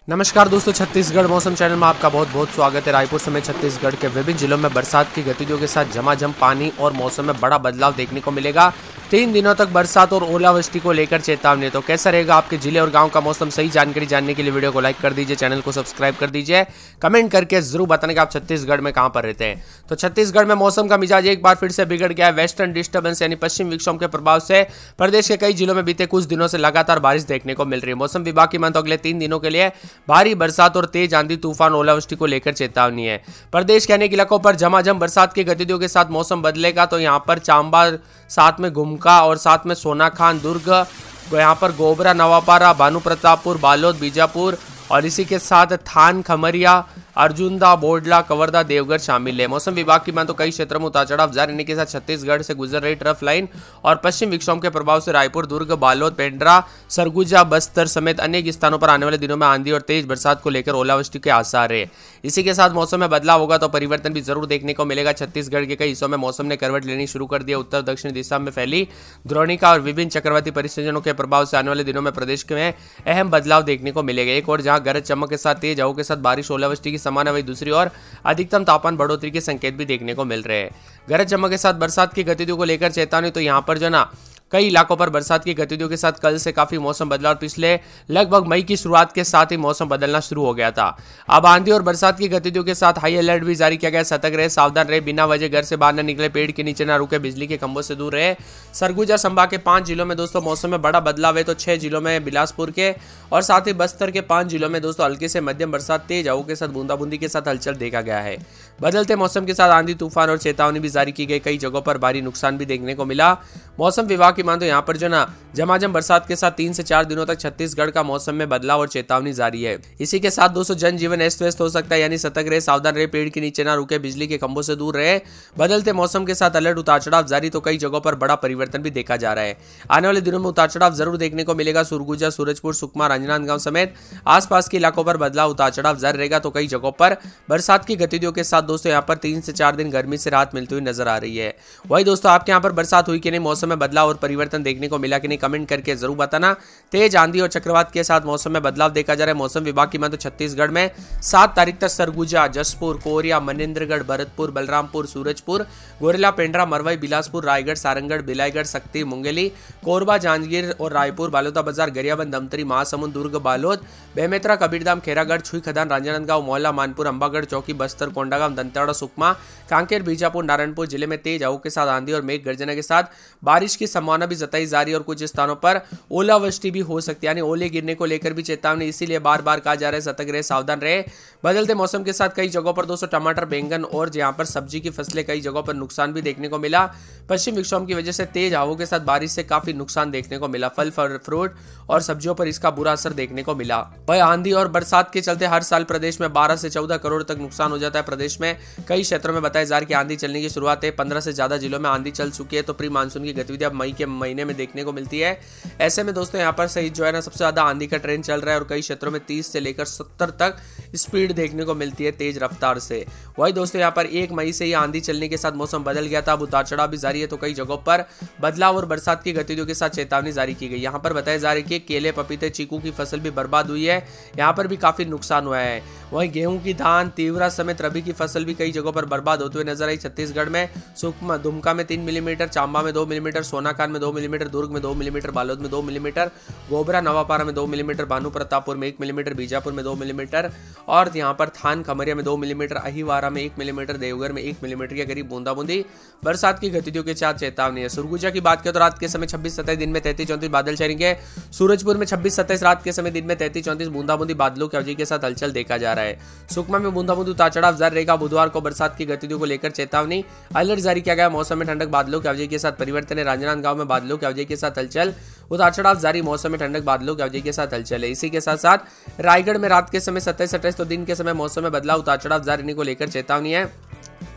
नमस्कार दोस्तों, छत्तीसगढ़ मौसम चैनल में आपका बहुत बहुत स्वागत है। रायपुर समेत छत्तीसगढ़ के विभिन्न जिलों में बरसात की गतिविधियों के साथ झमाझम पानी और मौसम में बड़ा बदलाव देखने को मिलेगा। 3 दिनों तक बरसात और ओलावृष्टि को लेकर चेतावनी। तो कैसा रहेगा आपके जिले और गांव का मौसम, सही जानकारी जानने के लिए वीडियो को लाइक कर दीजिए, चैनल को सब्सक्राइब कर दीजिए, कमेंट करके जरूर बताने कि आप छत्तीसगढ़ में कहां पर रहते हैं। तो छत्तीसगढ़ में मौसम का मिजाज एक बार फिर से बिगड़ गया है। वेस्टर्न डिस्टर्बेंस यानी पश्चिम विक्षोभ के प्रभाव से प्रदेश के कई जिलों में बीते कुछ दिनों से लगातार बारिश देखने को मिल रही है। मौसम विभाग की माने तो अगले 3 दिनों के लिए भारी बरसात और तेज आंधी तूफान ओलावृष्टि को लेकर चेतावनी है। प्रदेश के अनेक इलाकों पर झमाझम बरसात की गतिविधियों के साथ मौसम बदलेगा। तो यहाँ पर चांबा, साथ में गुमका और साथ में सोनाखान, दुर्ग, यहाँ पर गोबरा, नवापारा, भानु प्रतापपुर, बालोद, बीजापुर और इसी के साथ थान, खमरिया, अर्जुनदा, बोडला, कवर्धा, देवगढ़ शामिल है। मौसम विभाग की माने तो कई क्षेत्रों में उतार चढ़ाव जारी रहने के साथ छत्तीसगढ़ से गुजर रही ट्रफ लाइन और पश्चिम विक्षोभ के प्रभाव से रायपुर, दुर्ग, बालोद, पेंड्रा, सरगुजा, बस्तर समेत अनेक स्थानों पर आने वाले दिनों में आंधी और तेज बरसात को लेकर ओलावृष्टि के आसार है। इसी के साथ मौसम में बदलाव होगा तो परिवर्तन भी जरूर देखने को मिलेगा। छत्तीसगढ़ के कई हिस्सों में मौसम ने करवट लेनी शुरू कर दिया। उत्तर दक्षिण दिशा में फैली द्रोणिका और विभिन्न चक्रवाती परिस्थितियों के प्रभाव से आने वाले दिनों में प्रदेश में अहम बदलाव देखने को मिलेगा। एक और जहां गरज चमक के साथ तेज हवाओं के साथ बारिश, ओलावृष्टि की संभावना, वही दूसरी ओर अधिकतम तापमान बढ़ोतरी के संकेत भी देखने को मिल रहे हैं। गरज चमक के साथ बरसात की गतिविधियों को लेकर चेतावनी। तो यहाँ पर जो ना कई इलाकों पर बरसात की गतिविधियों के साथ कल से काफी मौसम बदला और पिछले लगभग मई की शुरुआत के साथ ही मौसम बदलना शुरू हो गया था। अब आंधी और बरसात की गतिविधियों के साथ हाई अलर्ट भी जारी किया गया। सतर्क रहे, सावधान रहे, बिना वजह घर से बाहर न निकले, पेड़ के नीचे न रुके, बिजली के खंभों से दूर रहे। सरगुजा संभाग के 5 जिलों में दोस्तों मौसम में बड़ा बदलाव है। तो 6 जिलों में बिलासपुर के और साथ ही बस्तर के 5 जिलों में दोस्तों हल्के से मध्यम बरसात, तेज हवाओं के साथ बूंदाबूंदी के साथ हलचल देखा गया है। बदलते मौसम के साथ आंधी तूफान और चेतावनी भी जारी की गई। कई जगहों पर भारी नुकसान भी देखने को मिला। मौसम विभाग की माने तो यहाँ पर जो ना झमाझम बरसात के साथ 3 से 4 दिनों तक छत्तीसगढ़ का मौसम में बदलाव और चेतावनी जारी है। इसी के साथ दोस्तों जनजीवन अस्त व्यस्त हो सकता है, यानी सतर्क रहे, सावधान रहे, पेड़ के नीचे ना रुके, बिजली के खंभों से दूर रहे। बदलते मौसम के साथ अलर्ट, उतार चढ़ाव जारी। तो कई जगहों पर बड़ा परिवर्तन भी देखा जा रहा है। आने वाले दिनों में उतार चढ़ाव जरूर देखने को मिलेगा। सुरगुजा, सूरजपुर, सुकमा, राजनांदगांव समेत आसपास के इलाकों पर बदलाव, उतार चढ़ाव जारी रहेगा। तो कई जगहों पर बरसात की गतिविधियों के साथ दोस्तों यहाँ पर 3 से 4 दिन गर्मी से राहत मिलती हुई नजर आ रही है। वही दोस्तों आपके यहाँ पर बरसात हुई कि नहीं, मौसम में बदलाव और परिवर्तन देखने को मिला कि नहीं, कमेंट करके जरूर बताना। तेज आंधी और चक्रवात के साथ मौसम में बदलाव देखा जा रहा है। मौसम विभाग की माने तो छत्तीसगढ़ में 7 तारीख तक सरगुजा, जसपुर, कोरिया, मनेन्द्रगढ़, भरतपुर, बलरामपुर, सूरजपुर, गोरेला, पेंड्रा, मरवाई, बिलासपुर, रायगढ़, सारंगढ़, बिलाईगढ़, सक्ती, मुंगेली, कोरबा, जांजगीर और रायपुर, बालोदा बाजार, गरियाबंद, दमतरी, महासमुंद, दुर्ग, बालोद, बेमेतरा, कबीरधाम, खेरागढ़, छुई खदान, राजनांदगांव, मोहला, मानपुर, अंबागढ़, चौकी, बस्तर, कोंडागांव, दंतेवाड़ा, सुकमा, कांकेर, बीजापुर, नारायणपुर जिले में तेज हवाओं के साथ आंधी और मेघ गर्जना के साथ बारिश की संभावना भी जताई जा रही है और कुछ स्थानों पर ओलावृष्टि भी हो सकती है, यानी ओले गिरने को लेकर भी चेतावनी। इसीलिए बार बार कहा जा रहा है सतर्क रहे, सावधान रहे। बदलते मौसम के साथ कई जगहों पर दोस्तों टमाटर, बैंगन और यहाँ पर सब्जी की फसलें कई जगहों पर नुकसान भी देखने को मिला। पश्चिम विक्षोभ की वजह से तेज हवाओं के साथ बारिश से काफी नुकसान देखने को मिला। फल, फ्रूट और सब्जियों पर इसका बुरा असर देखने को मिला। वह आंधी और बरसात के चलते हर साल प्रदेश में 12 से 14 करोड़ तक नुकसान हो जाता है। प्रदेश में कई क्षेत्रों में बताया जा रहा है कि आंधी चलने की शुरुआत है। 15 से ज्यादा जिलों में आंधी चल चुकी है। तो प्री मानसून की गतिविधि अब मई के महीने में देखने को मिलती है। ऐसे में दोस्तों यहाँ पर सही जो है ना सबसे ज्यादा आंधी का ट्रेंड चल रहा है और कई क्षेत्रों में 30 से लेकर 70 तक स्पीड देखने को मिलती है तेज रफ्तार से। वही दोस्तों यहाँ पर 1 मई से ही आंधी चलने के साथ मौसम बदल गया था। अब उतार चढ़ाव भी जारी है। तो कई जगहों पर बदलाव और बरसात की गतिविधियों के साथ चेतावनी जारी की गई। यहाँ पर बताया जा रहा है कि केले, पपीते, चीकू की फसल भी बर्बाद हुई है। यहाँ पर भी काफी नुकसान हुआ है। वहीं गेहूं की, धान, तीवरा समेत रबी की फसल भी कई जगहों पर बर्बाद होते हुए नजर आई। छत्तीसगढ़ में सुकमा, दुमका में 3 मिलीमीटर, चांबा में 2 मिलीमीटर, सोनाखान में 2 मिलीमीटर, दुर्ग में 2 मिलीमीटर, बालोद में 2 मिलीमीटर, गोबरा, नवापारा में 2 मिलीमीटर, भानु प्रतापपुर में 1 मिलीमीटर, बीजापुर में 2 मिलीमीटर और यहाँ पर थान, खमरिया में 2 मिलीमीटर, अहिवारा में 1 मिलीमीटर, देवगढ़ में 1 मिलीमीटर के करीब बूंदाबूंदी बरसात की गतिविधियों के साथ चेतावनी है। सुरगुजा की बात करें तो रात के समय 26-27, दिन में 33-34 बादल छाएंगे। सूरजपुर में 26-27, रात के समय दिन में 33-34 बूंदाबूंदी बादलों की अवधि के साथ हलचल देखा जा रहा है। सुकमा में बूंदाबूंदी उतार चढ़ाव जारी रहेगा। बुधवार को बरसात की गतिविधियों को लेकर चेतावनी, अलर्ट जारी किया गया। मौसम में ठंडक, बादलों की अवधि के साथ परिवर्तन है। राजनांदगांव में बादलों की अवधि के साथ हलचल, उतार चढ़ाव जारी। मौसम में ठंडक, बादलों की अवधि के साथ हलचल है। इसी के साथ साथ रायगढ़ में रात के समय 27-28 तो दिन के समय मौसम में बदलाव, उतार चढ़ाव जारी रहने को लेकर चेतावनी है।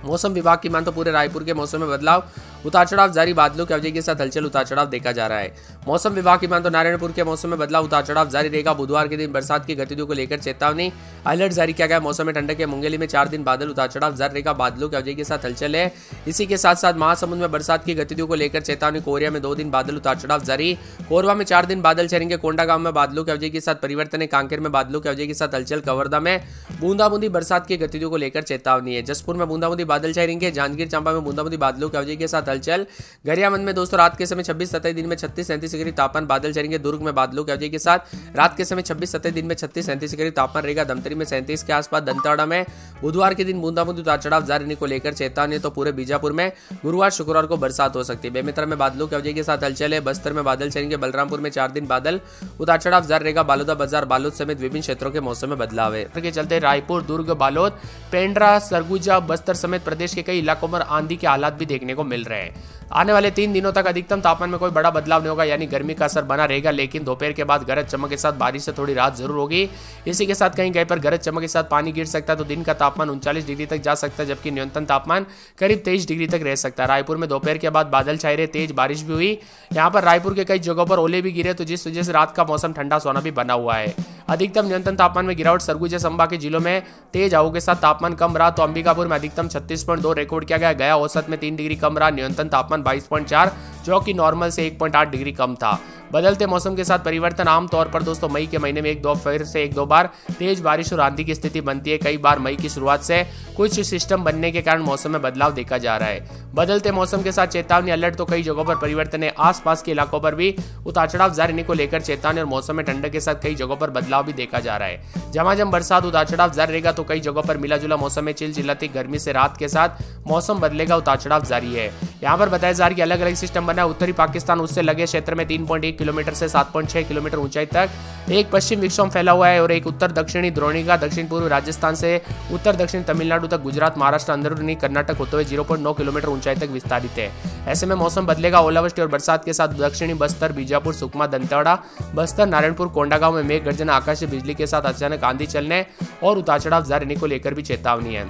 मौसम विभाग की मान तो पूरे रायपुर के मौसम में बदलाव, उतार चढ़ाव जारी, बादलों की अवधि के साथ हलचल, उतार चढ़ाव देखा जा रहा है। मौसम विभाग की मान तो नारायणपुर के मौसम में बदलाव, उतार चढ़ाव जारी रहेगा। बुधवार के दिन बरसात की गतिविधियों को लेकर चेतावनी, अलर्ट जारी किया गया। मौसम में ठंडक है। मुंगेली में 4 दिन बादल, उतार चढ़ाव जारी रहेगा, बादलों की अवधि के साथ हलचल है। इसी के साथ साथ महासमुंद में बरसात की गतिविधियों को लेकर चेतावनी। कोरिया में 2 दिन बादल, उतार चढ़ाव जारी। कोरबा में 4 दिन बादल छाएंगे। कोंडागांव में बादलों की अवधि के साथ परिवर्तन है। कांकेर में बादलों की अवधि के साथ हलचल। कवर्धा में बूंदाबूंदी बरसात की गतिविधियों को लेकर चेतावनी है। जसपुर में बूंदाबूंदी बादल छाएंगे। जांजगीर चांपा में बूंदाबूंदी बादलों की अवधि के साथ हलचल। गरियाबंद में दोस्तों रात के समय 26-27, दिन में 36-37 के करीब तापमान, बादल चलेंगे। दुर्ग में बादलों की अवधि के साथ रात के समय 26-27, दिन में 36-37 के करीब तापमान रहेगा। धमतरी में 37 के आसपास। दंतेवाड़ा में बुधवार के दिन बूंदाबूंदी उतार चढ़ाव जारी रहने को लेकर चेतावनी। तो पूरे बीजापुर में गुरुवार शुक्रवार को बरसात हो सकती है। बेमेतरा में बादलों की अवधि के साथ हलचल है। बस्तर में बादल चलेंगे। बलरामपुर में 4 दिन बादल, उतार चढ़ाव जारी रहेगा। बालोदा बाजार, बालोद समेत विभिन्न क्षेत्रों के मौसम में बदलाव है। के चलते रायपुर, दुर्ग, बालोद, पेंड्रा, सरगुजा, बस्तर समेत प्रदेश के कई इलाकों में आंधी के हालात भी देखने को मिल रहे हैं। आने वाले 3 दिनों तक अधिकतम तापमान में कोई बड़ा बदलाव नहीं होगा, यानी गर्मी का असर बना रहेगा। लेकिन दोपहर के बाद गरज चमक के साथ बारिश से थोड़ी राहत जरूर होगी। इसी के साथ कहीं कहीं पर गरज चमक के साथ पानी गिर सकता है। तो दिन का तापमान 39 डिग्री तक जा सकता है, जबकि न्यूनतम तापमान करीब 23 डिग्री तक रह सकता है। रायपुर में दोपहर के बाद बादल छाए रहे, तेज बारिश भी हुई। यहाँ पर रायपुर के कई जगहों पर ओले भी गिरे, तो जिस वजह से रात का मौसम ठंडा सोना भी बना हुआ है। अधिकतम न्यूनतम तापमान में गिरावट। सरगुजा संभाग के जिलों में तेज हवाओं के साथ तापमान कम रहा। तो अंबिकापुर में अधिकतम 36.2 रिकॉर्ड किया गया। गया औसत में 3 डिग्री कम रहा। न्यूनतम तापमान 22.4, जो कि नॉर्मल से 1.8 डिग्री कम था। बदलते मौसम के साथ परिवर्तन। आमतौर पर दोस्तों मई के महीने में 1-2 बार तेज बारिश और आंधी की स्थिति बनती है। कई बार मई की शुरुआत से कुछ सिस्टम बनने के कारण मौसम में बदलाव देखा जा रहा है। बदलते मौसम के साथ चेतावनी, अलर्ट। तो कई जगहों पर परिवर्तन है। आसपास के इलाकों पर भी उतार चढ़ाव जारी रहने को लेकर चेतावनी और मौसम में ठंडक के साथ कई जगहों पर बदलाव भी देखा जा रहा है। झमाझम बरसात, उतार चढ़ाव जारी रहेगा। तो कई जगहों पर मिला जुला मौसम में चिलचिलाती गर्मी से रात के साथ मौसम बदलेगा, उतार चढ़ाव जारी है। यहाँ पर बताया जा रहा है कि अलग अलग सिस्टम बना है। उत्तरी पाकिस्तान, उससे लगे क्षेत्र में 3.1 किलोमीटर से 7.6 किलोमीटर ऊंचाई तक एक पश्चिम विक्षोभ फैला हुआ है और एक उत्तर दक्षिणी द्रोणिका दक्षिण पूर्व राजस्थान से उत्तर दक्षिण तमिलनाडु तक, गुजरात, महाराष्ट्र, अंदरूनी कर्नाटक होते हुए 0.9 किलोमीटर ऊंचाई तक विस्तारित है। ऐसे में मौसम बदलेगा। ओलावृष्टि और बरसात के साथ दक्षिणी बस्तर, बीजापुर, सुकमा, दंतेवाड़ा, बस्तर, नारायणपुर, कोंडागांव में मेघ गर्जना, आकाशीय बिजली के साथ अचानक आंधी चलने और उतार चढ़ाव जारी रहने को लेकर भी चेतावनी है।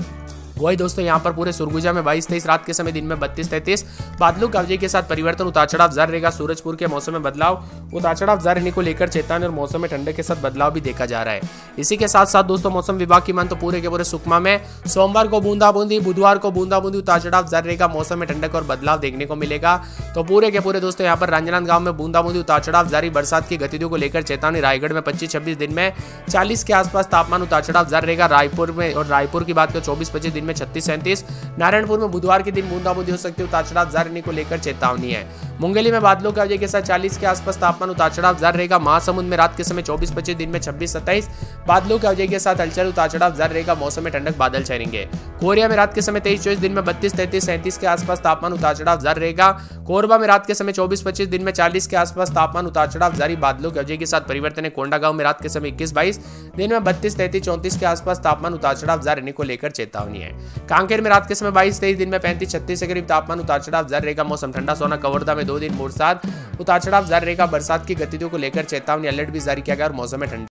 वही दोस्तों यहाँ पर पूरे सुरगुजा में 22-23, रात के समय दिन में 32-33, बादलों की अवधि के साथ परिवर्तन, उतार चढ़ाव जारी रहेगा। सूरजपुर के मौसम में बदलाव, उतार चढ़ाव जारी रहने को लेकर चेतावनी और मौसम में ठंडक के साथ बदलाव भी देखा जा रहा है। इसी के साथ साथ दोस्तों मौसम विभाग की मान तो पूरे के पूरे सुकमा में सोमवार को बूंदाबूंदी, बुधवार को बूंदाबूंदी, उतार चढ़ाव जारी रहेगा। मौसम में ठंडक और बदलाव देखने को मिलेगा। तो पूरे के पूरे दोस्तों यहाँ पर रांजनांदगांव में बूंदाबूंदी, उतार चढ़ाव जारी, बरसात की गतिविधियों को लेकर चेतावनी। रायगढ़ में 25-26, दिन में 40 के आसपास तापमान, उतार चढ़ाव जारी रहेगा। रायपुर में और रायपुर की बात करें 24-25, दिन में 36-37। नारायणपुर में बुधवार के दिन बूंदाबूंदी हो सकती है, उतार चढ़ाव जारी रहने को लेकर चेतावनी है। मुंगेली में बादलों की अवधि के साथ 40 के आसपास तापमान, उतार चढ़ाव जारी रहेगा। महासमुंद में रात के समय 24-25, दिन में 26-27, बादलों की अवधि के साथ हलचल, उतार चढ़ाव जारी रहेगा। मौसम में ठंडक, बादल छाएंगे। कोरिया में रात के समय 23-24, दिन में 32-33, 37 के आसपास तापमान, उतार चढ़ाव जारी रहेगा। कोरबा में रात के समय 24-25, दिन में 40 के आसपास तापमान, उतार चढ़ाव जारी, बादलों की अवधि के साथ परिवर्तन है। कोंडागांव में रात के समय 21-22, दिन में 32-33, 34 के आसपास तापमान, उतार चढ़ाव जारी रहने को लेकर चेतावनी है। कांकेर में रात के समय 22-23, दिन में 35-36 के करीब तापमान, उतार चढ़ाव जारी रहेगा। मौसम ठंडा सोना। कवर्धा में 2 दिन बरसात, उतार चढ़ाव जारी रहेगा। बरसात की गतिविधियों को लेकर चेतावनी, अलर्ट भी जारी किया गया और मौसम में ठंडा